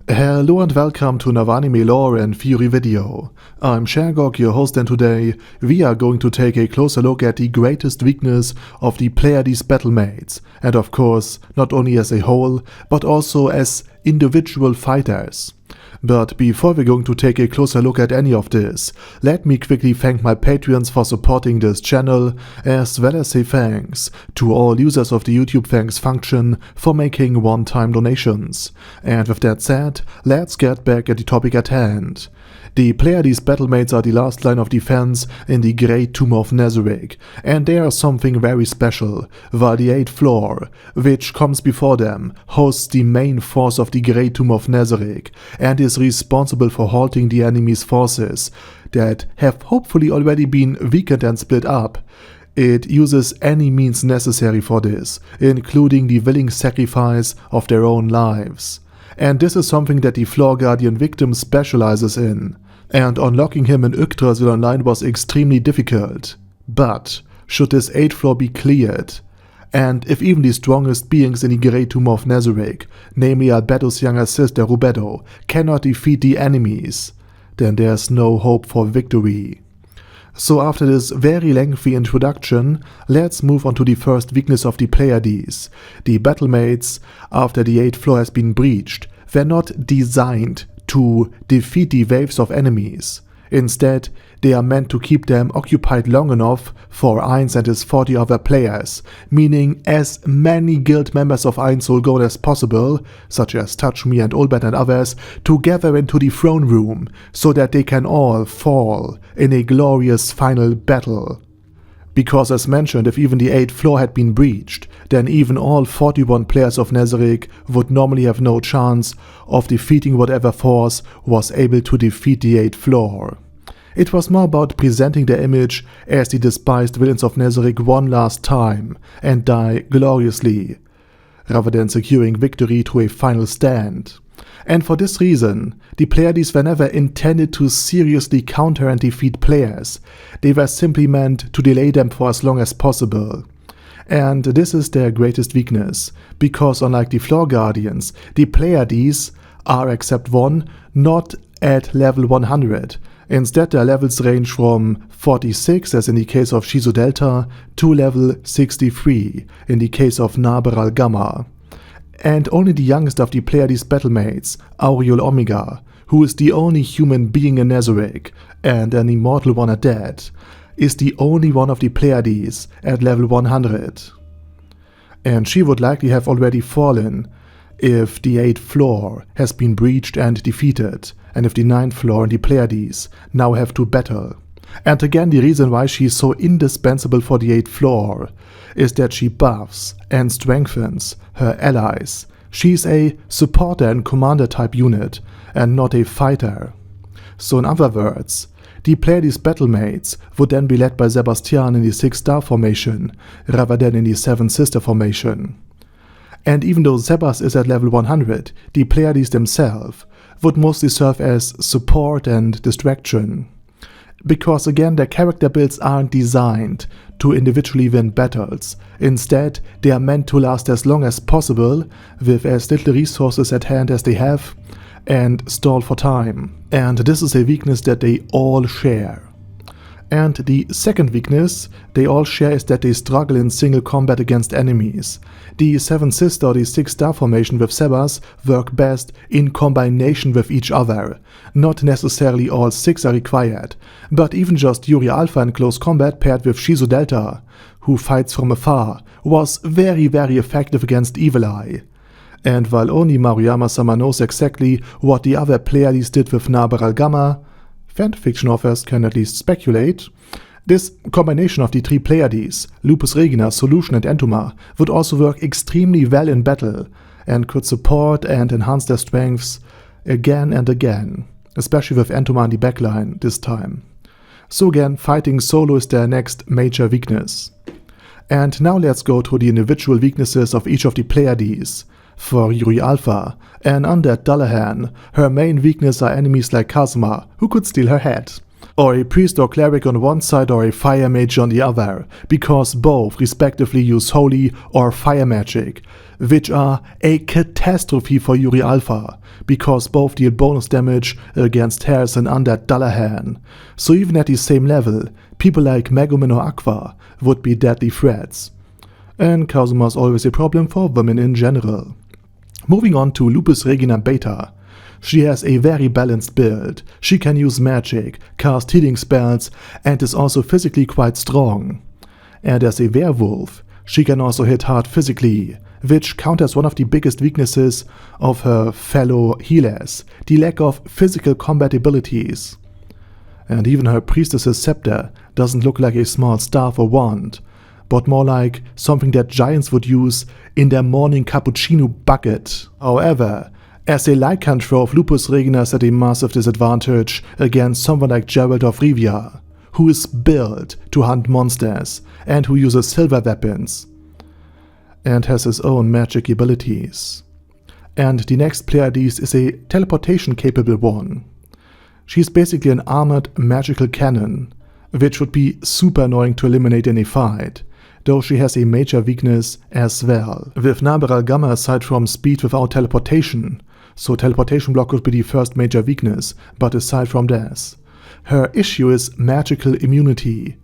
Hello and welcome to another anime lore and theory video. I'm Shergog, your host, and today we are going to take a closer look at the greatest weakness of the Pleiades battlemates, and of course not only as a whole, but also as individual fighters. But before we're going to take a closer look at any of this, let me quickly thank my Patreons for supporting this channel, as well as say thanks to all users of the YouTube thanks function for making one-time donations. And with that said, let's get back at the topic at hand. The Pleiades battlemates are the last line of defense in the Great Tomb of Nazarick, and they are something very special, while the 8th floor, which comes before them, hosts the main force of the Great Tomb of Nazarick, and is responsible for halting the enemy's forces that have hopefully already been weakened and split up. It uses any means necessary for this, including the willing sacrifice of their own lives. And this is something that the Floor Guardian victim specializes in, and unlocking him in Yggdrasil Online was extremely difficult. But should this 8th floor be cleared, and if even the strongest beings in the Great Tomb of Nazarick, namely Albedo's younger sister Rubedo, cannot defeat the enemies, then there's no hope for victory. So after this very lengthy introduction, let's move on to the first weakness of the Pleiades. The battlemates, after the 8th floor has been breached, were not designed to defeat the waves of enemies. Instead, they are meant to keep them occupied long enough for Ainz and his 40 other players, meaning as many guild members of Ainz will go as possible, such as Touch Me and Olbert and others, to gather into the throne room, so that they can all fall in a glorious final battle. Because as mentioned, if even the 8th floor had been breached, then even all 41 players of Nazarick would normally have no chance of defeating whatever force was able to defeat the 8th floor. It was more about presenting their image as the despised villains of Nazarick one last time and die gloriously, rather than securing victory through a final stand. And for this reason, the Pleiades were never intended to seriously counter and defeat players. They were simply meant to delay them for as long as possible. And this is their greatest weakness, because unlike the Floor Guardians, the Pleiades are, except one, not at level 100. Instead, their levels range from 46, as in the case of Shizu Delta, to level 63, in the case of Naberal Gamma. And only the youngest of the Pleiades battlemates, Auriol Omega, who is the only human being in Nazarick, and an immortal one at that, is the only one of the Pleiades at level 100. And she would likely have already fallen if the 8th floor has been breached and defeated, and if the 9th floor and the Pleiades now have to battle. And again, the reason why she is so indispensable for the 8th floor is that she buffs and strengthens her allies. She's a supporter and commander type unit, and not a fighter. So in other words, the Pleiades battlemates would then be led by Sebastian in the 6 star formation, rather than in the 7 sister formation. And even though Sebas is at level 100, the Pleiades themselves would mostly serve as support and distraction. Because again, their character builds aren't designed to individually win battles. Instead, they are meant to last as long as possible, with as little resources at hand as they have, and stall for time. And this is a weakness that they all share. And the second weakness they all share is that they struggle in single combat against enemies. The 7 sister or the 6 star formation with Sebas work best in combination with each other. Not necessarily all 6 are required, but even just Yuri Alpha in close combat paired with Shizu Delta, who fights from afar, was very effective against Evil Eye. And while only Maruyama-sama knows exactly what the other Pleiades did with Naberal Gamma, fanfiction authors can at least speculate, this combination of the 3 Pleiades, Lupus Regina, Solution and Entoma, would also work extremely well in battle, and could support and enhance their strengths again and again, especially with Entoma in the backline this time. So again, fighting solo is their next major weakness. And now let's go to the individual weaknesses of each of the Pleiades. For Yuri Alpha, an undead Dullahan, her main weakness are enemies like Kazuma, who could steal her head. or a priest or cleric on one side or a fire mage on the other, because both respectively use holy or fire magic, which are a catastrophe for Yuri Alpha, because both deal bonus damage against Harris and Undead Dullahan. So even at the same level, people like Megumin or Aqua would be deadly threats. And Kazuma is always a problem for women in general. Moving on to Lupus Regina Beta. She has a very balanced build. She can use magic, cast healing spells, and is also physically quite strong. And as a werewolf, she can also hit hard physically, which counters one of the biggest weaknesses of her fellow healers, the lack of physical combat abilities. And even her priestess's scepter doesn't look like a small staff or wand, but more like something that giants would use in their morning cappuccino bucket. However, as a lycanthrope, Lupus Regina is at a massive disadvantage against someone like Geralt of Rivia, who is built to hunt monsters and who uses silver weapons, and has his own magic abilities. And the next Pleiades is a teleportation-capable one. She's basically an armored magical cannon, which would be super annoying to eliminate in a fight, though she has a major weakness as well. With Naberal Gamma aside from speed without teleportation, so teleportation block would be the first major weakness, but aside from this, her issue is magical immunity.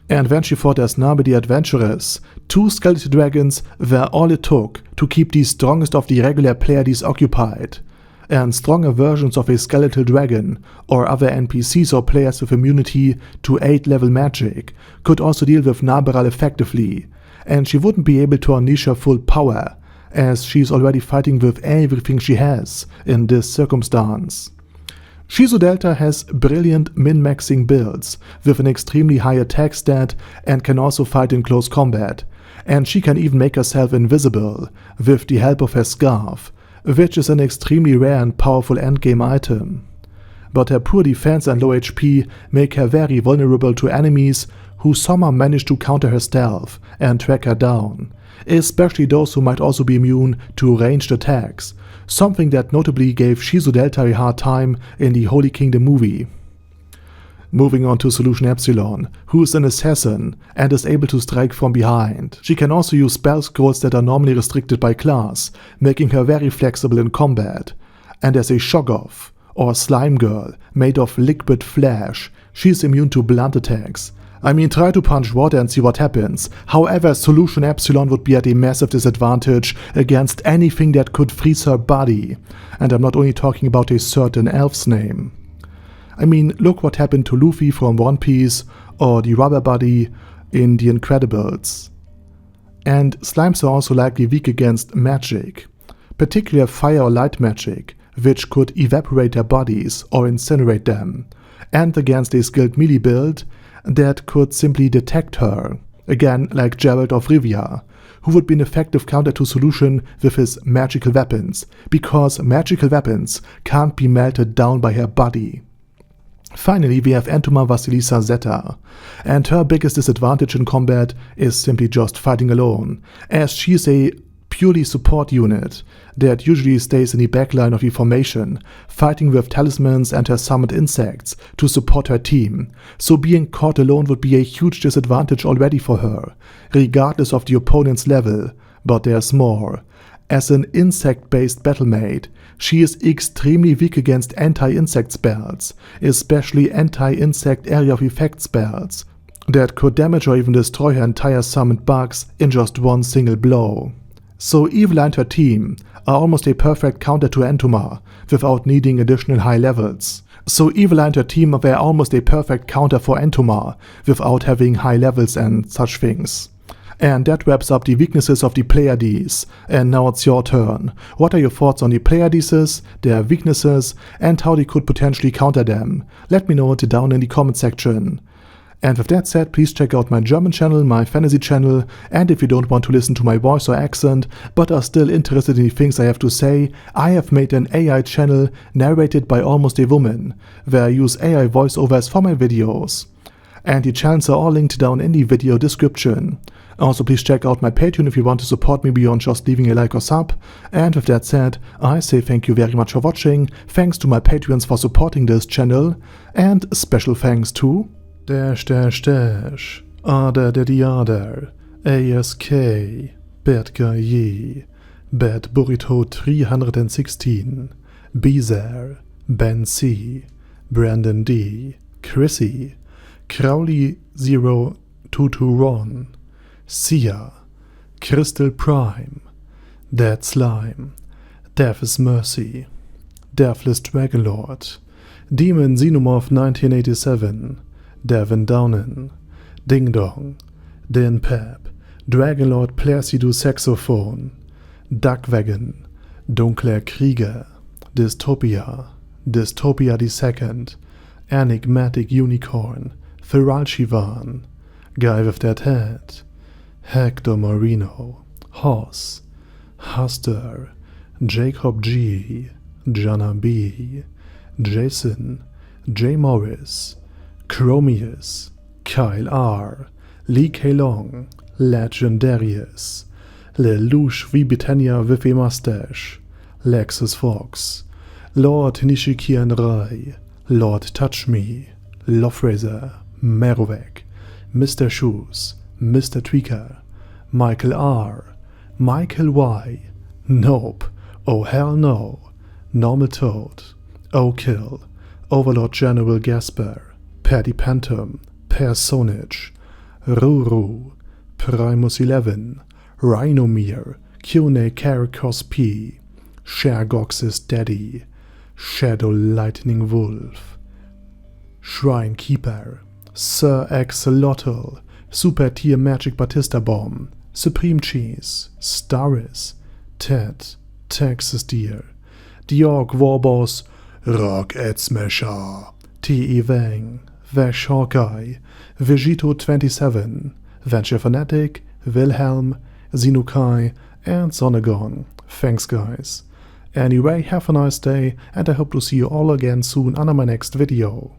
And when she fought as Nabe the Adventuress, 2 skeleton dragons were all it took to keep the strongest of the regular Pleiades occupied. And stronger versions of a skeletal dragon, or other NPCs or players with immunity to 8th level magic, could also deal with Naberal effectively, and she wouldn't be able to unleash her full power, as she's already fighting with everything she has in this circumstance. Shizu Delta has brilliant min-maxing builds with an extremely high attack stat and can also fight in close combat, and she can even make herself invisible with the help of her scarf, which is an extremely rare and powerful endgame item. But her poor defense and low HP make her very vulnerable to enemies who somehow manage to counter her stealth and track her down, especially those who might also be immune to ranged attacks, something that notably gave Shizu Delta a hard time in the Holy Kingdom movie. Moving on to Solution Epsilon, who is an assassin and is able to strike from behind. She can also use spell scrolls that are normally restricted by class, making her very flexible in combat. And as a Shoggoth, or slime girl, made of liquid flesh, she is immune to blunt attacks. I mean, try to punch water and see what happens. However, Solution Epsilon would be at a massive disadvantage against anything that could freeze her body. And I'm not only talking about a certain elf's name. I mean, look what happened to Luffy from One Piece or the Rubber Buddy in The Incredibles. And slimes are also likely weak against magic, particularly fire or light magic, which could evaporate their bodies or incinerate them, and against a skilled melee build that could simply detect her, again like Geralt of Rivia, who would be an effective counter to Solution with his magical weapons, because magical weapons can't be melted down by her body. Finally, we have Entoma Vasilisa Zeta, and her biggest disadvantage in combat is simply just fighting alone, as she is a purely support unit that usually stays in the backline of the formation, fighting with talismans and her summoned insects to support her team, so being caught alone would be a huge disadvantage already for her, regardless of the opponent's level, but there's more. As an insect-based battlemate, she is extremely weak against anti-insect spells, especially anti-insect area of effect spells, that could damage or even destroy her entire summoned bugs in just one single blow. So Evila and her team are almost a perfect counter to Entoma, without needing additional high levels. So Evila and her team were almost a perfect counter for Entoma, without having high levels and such things. And that wraps up the weaknesses of the Pleiades, and now it's your turn. What are your thoughts on the Pleiades, their weaknesses, and how they could potentially counter them? Let me know it down in the comment section. And with that said, please check out my German channel, my fantasy channel, and if you don't want to listen to my voice or accent, but are still interested in the things I have to say, I have made an AI channel narrated by Almost a Woman, where I use AI voiceovers for my videos. And the channels are all linked down in the video description. Also, please check out my Patreon if you want to support me beyond just leaving a like or sub. And with that said, I say thank you very much for watching, thanks to my Patreons for supporting this channel, and special thanks to Ada Daddy Ada, ASK, Bad Guy Ye, Bad Burrito 316, Bezer, Ben C, Brandon D, Chrissy, Crowley 0221, Sia, Crystal Prime, Dead Slime, Death is Mercy, Deathless Dragonlord, Demon Xenomorph 1987, Devin Downen, Ding Dong, Dan Pep, Dragonlord Placido Saxophone, Duckwagon, Dunkler Krieger, Dystopia, Dystopia II, Enigmatic Unicorn, Thiralchivan, Guy with That Head, Hector Marino, Hoss, Huster, Jacob G, Jana B, Jason, J. Morris, Chromius, Kyle R, Lee K. Long, Legendarius, Lelouch V. Britannia with a Mustache, Lexus Fox, Lord Nishikian Rai, Lord Touch Me, Lofrazer, Merovec, Mr. Shoes, Mr. Tweaker, Michael R, Michael Y, Nope, Oh Hell No, Normal Toad, O'Kill, Overlord General Gasper, Paddy Pantum, Personage, Ruru, Primus 11, Rhinomere, Kune Caracos P, Shergox's Daddy, Shadow Lightning Wolf, Shrine Keeper, Sir Axolotl, Super Tier Magic Batista Bomb, Supreme Cheese, Staris, Ted, Texas Deer, Diorg Warboss, Rock Ed Smasher, T.E. Wang, Vash Hawkeye, Vegito 27, Venture Fanatic, Wilhelm, Zinukai, and Sonagon. Thanks guys. Anyway, have a nice day, and I hope to see you all again soon on my next video.